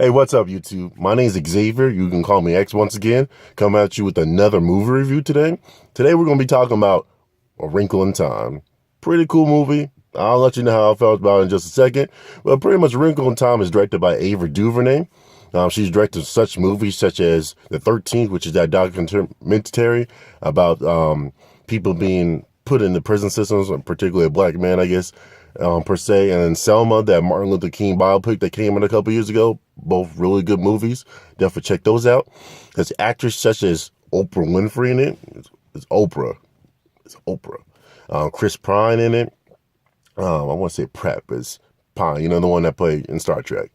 Hey, what's up, YouTube? My name is Xavier. You can call me X once again. Coming at you with another movie review today. Today, we're going to be talking about A Wrinkle in Time. Pretty cool movie. I'll let you know how I felt about it in just a second. But pretty much, Wrinkle in Time is directed by Ava DuVernay. She's directed such movies such as The 13th, which is that documentary about people being put in the prison systems, particularly a black man, I guess, per se. And then Selma, that Martin Luther King biopic that came in a couple years ago. Both really good movies. Definitely check those out. There's actors such as Oprah Winfrey in it. It's Oprah. It's Oprah. Chris Pine in it. I want to say Pratt, but it's Pine. You know, the one that played in Star Trek.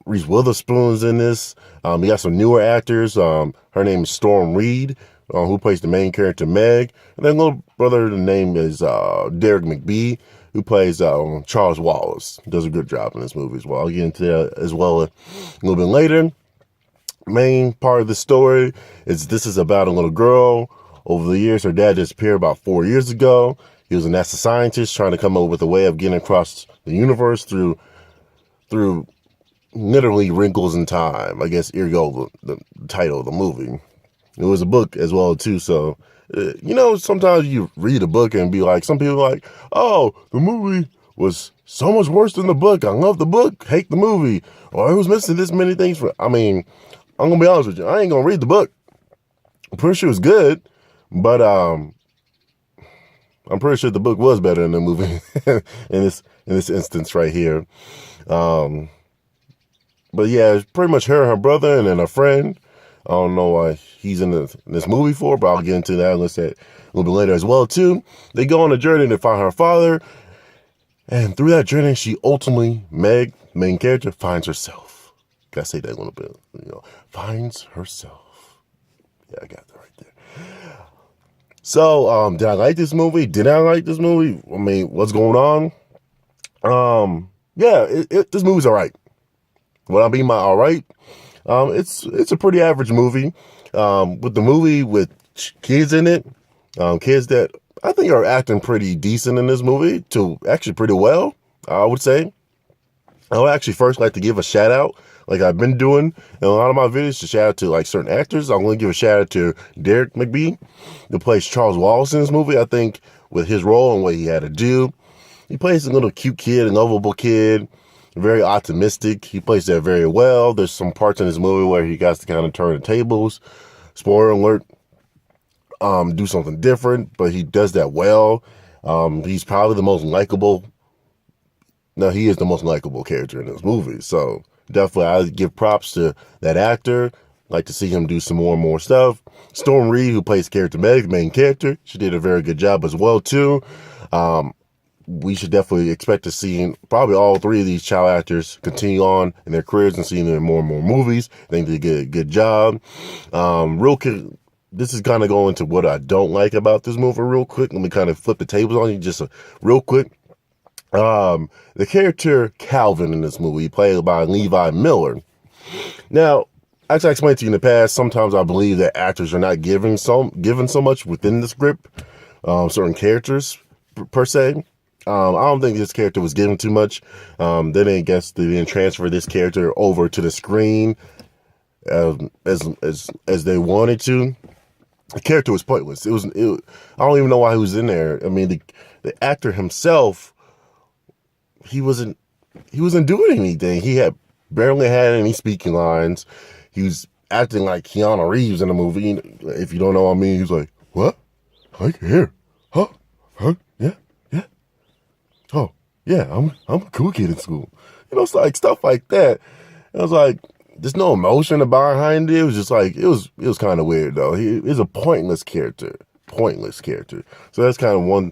Reese Witherspoon's in this. You got some newer actors. Her name is Storm Reed, who plays the main character Meg. And then little brother, the name is Derek McBee, who plays Charles Wallace. Does a good job in this movie as well. I'll get into that as well a little bit later. Main part of the story is this is about a little girl. Over the years, her dad disappeared about 4 years ago. He was a NASA scientist trying to come up with a way of getting across the universe through literally wrinkles in time. I guess ergo the title of the movie. It was a book as well too, so sometimes you read a book and be like, some people are like, oh, the movie was so much worse than the book. I love the book, hate the movie, or it was missing this many things. I'm gonna be honest with you, I ain't gonna read the book. I'm pretty sure it's good, but I'm pretty sure the book was better than the movie in this instance right here. But yeah, it's pretty much her and her brother and then a friend. I don't know why he's in this movie for, but I'll get into that a little bit later as well too. They go on a journey to find her father, and through that journey, she ultimately, Meg, main character, finds herself. Gotta say that a little bit, finds herself. Yeah, I got that right there. So, did I like this movie? Did I like this movie? I mean, what's going on? Yeah, this movie's all right. What I mean by all right, it's a pretty average movie. With the movie with kids in it, kids that I think are acting pretty decent in this movie, to actually pretty well, I would say. I would actually first like to give a shout out, like I've been doing in a lot of my videos, to shout out to like certain actors. I'm going to give a shout out to Derek McBee, who plays Charles Wallace in this movie. I think with his role and what he had to do, he plays a little cute kid, a lovable kid, very optimistic. He plays that very well. There's some parts in this movie where he got to kind of turn the tables. Spoiler alert. Do something different, but he does that well. He's probably the most likable. No, he is the most likable character in this movie. So definitely, I give props to that actor. Like to see him do some more and more stuff. Storm Reed, who plays character Meg, main character, she did a very good job as well too. We should definitely expect to see probably all three of these child actors continue on in their careers and seeing them in more and more movies. I think they did a good job. This is kind of going to what I don't like about this movie real quick. Let me kind of flip the tables on you just real quick. The character Calvin in this movie, played by Levi Miller. Now, as I explained to you in the past, sometimes I believe that actors are not given so much within the script, certain characters per se. I don't think this character was given too much. They didn't transfer this character over to the screen as they wanted to. The character was pointless. I don't even know why he was in there. I mean, the actor himself, he wasn't doing anything. He barely had any speaking lines. He was acting like Keanu Reeves in the movie. If you don't know what I mean, he was like, "What? Like here? Huh? Yeah, yeah. Oh, yeah. I'm a cool kid in school." It's like stuff like that. I was like, there's no emotion behind it. It was just like it was kind of weird though. He's a pointless character. So that's kind of one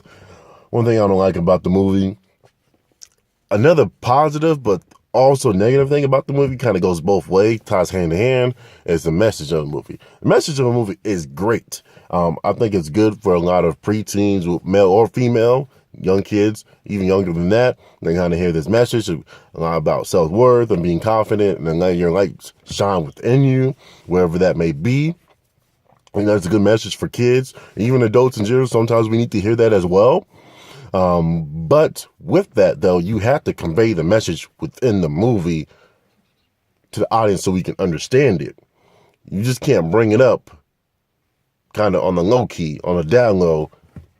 thing I don't like about the movie. Another positive but also negative thing about the movie, kind of goes both ways, ties hand in hand, is the message of the movie. The message of the movie is great. I think it's good for a lot of preteens, male or female, young kids, even younger than that. They kind of hear this message a lot about self-worth and being confident and then letting your light shine within you, wherever that may be. And that's a good message for kids, even adults in general. Sometimes we need to hear that as well. But with that, though, you have to convey the message within the movie to the audience so we can understand it. You just can't bring it up kind of on the low key, on the down low,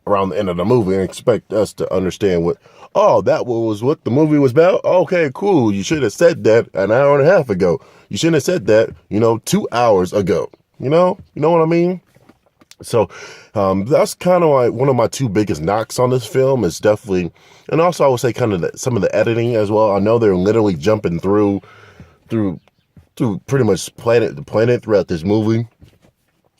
around the end of the movie and expect us to understand that was what the movie was about? Okay, cool. You should have said that an hour and a half ago. You shouldn't have said that, 2 hours ago. You know what I mean? So that's kind of like one of my two biggest knocks on this film is definitely, and also I would say kind of some of the editing as well. I know they're literally jumping through pretty much planet to planet throughout this movie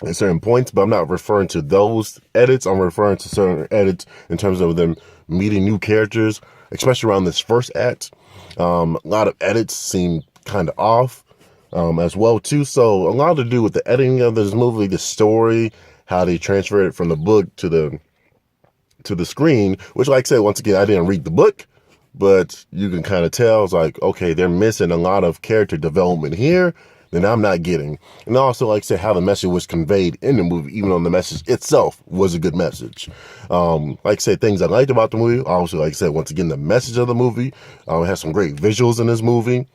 at certain points, but I'm not referring to those edits. I'm referring to certain edits in terms of them meeting new characters, especially around this first act. A lot of edits seem kind of off as well too. So a lot to do with the editing of this movie, the story, how they transferred it from the book to the screen, which, like I said, once again, I didn't read the book, but you can kind of tell it's like, okay, they're missing a lot of character development here that I'm not getting. And also, like I said, how the message was conveyed in the movie, even though the message itself was a good message. Like I said, things I liked about the movie. Also, like I said, once again, the message of the movie. It has some great visuals in this movie.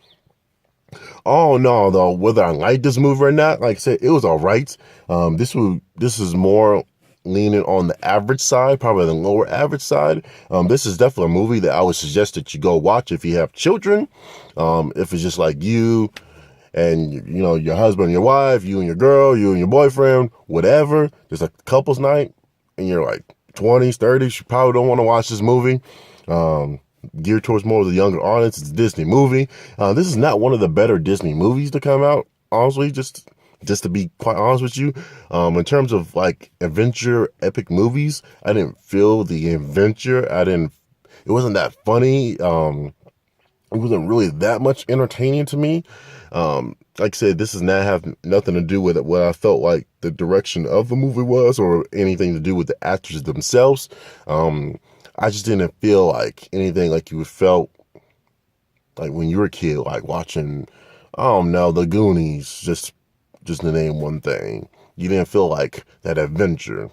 Oh no, though, whether I like this movie or not, like I said, it was all right. This is more leaning on the average side, probably the lower average side. This is definitely a movie that I would suggest that you go watch if you have children. If it's just like you and your husband and your wife, you and your girl, you and your boyfriend, whatever, just a couple's night, and you're like 20s, 30s, you probably don't want to watch this movie. Geared towards more of the younger audience. It's a Disney movie. This is not one of the better Disney movies to come out, honestly, just to be quite honest with you. In terms of like adventure epic movies, I didn't feel the adventure. It wasn't that funny. It wasn't really that much entertaining to me. Like I said, this does not have nothing to do with what I felt like the direction of the movie was, or anything to do with the actors themselves. I just didn't feel like anything like you felt like when you were a kid, like watching, I don't know, The Goonies, just to name one thing. You didn't feel like that adventure.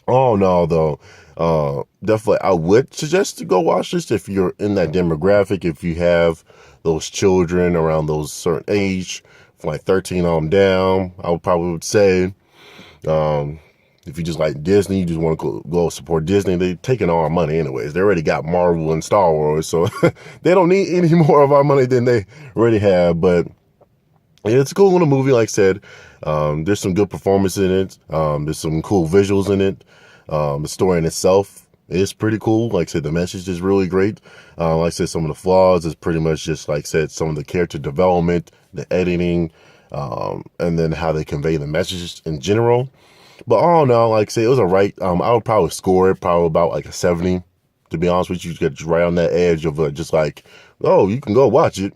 Oh no, though, definitely I would suggest to go watch this if you're in that demographic, if you have those children around those certain age, from like 13 on down, I would probably say. If you just like Disney, you just want to go support Disney, they're taking all our money anyways. They already got Marvel and Star Wars, so they don't need any more of our money than they already have. But yeah, it's a cool little movie, like I said. There's some good performance in it. There's some cool visuals in it. The story in itself is pretty cool. Like I said, the message is really great. Like I said, some of the flaws is pretty much just, like I said, some of the character development, the editing, and then how they convey the messages in general. But all in all, like I say, it was alright. I would probably score it probably about like a 70. To be honest with you, get just right on that edge of just like, oh, you can go watch it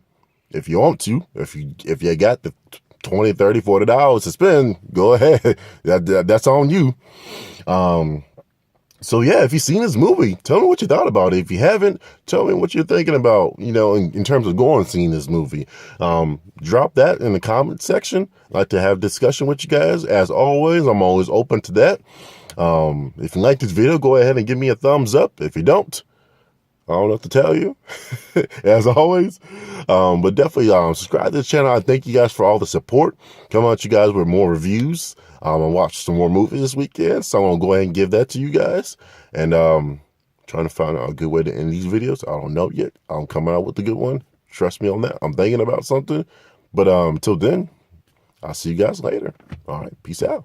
if you want to. If you got the $20, $30, $40 to spend, go ahead. That's on you. So yeah, if you've seen this movie, tell me what you thought about it. If you haven't, tell me what you're thinking about, in terms of going and seeing this movie. Drop that in the comment section. I'd like to have discussion with you guys. As always, I'm always open to that. If you like this video, go ahead and give me a thumbs up. If you don't, I don't know what to tell you, as always. But definitely subscribe to the channel. I thank you guys for all the support. Come on, you guys, with more reviews. I'll watch some more movies this weekend, so I'm going to go ahead and give that to you guys. And trying to find out a good way to end these videos. I don't know yet. I'm coming out with a good one. Trust me on that. I'm thinking about something. But until then, I'll see you guys later. All right, peace out.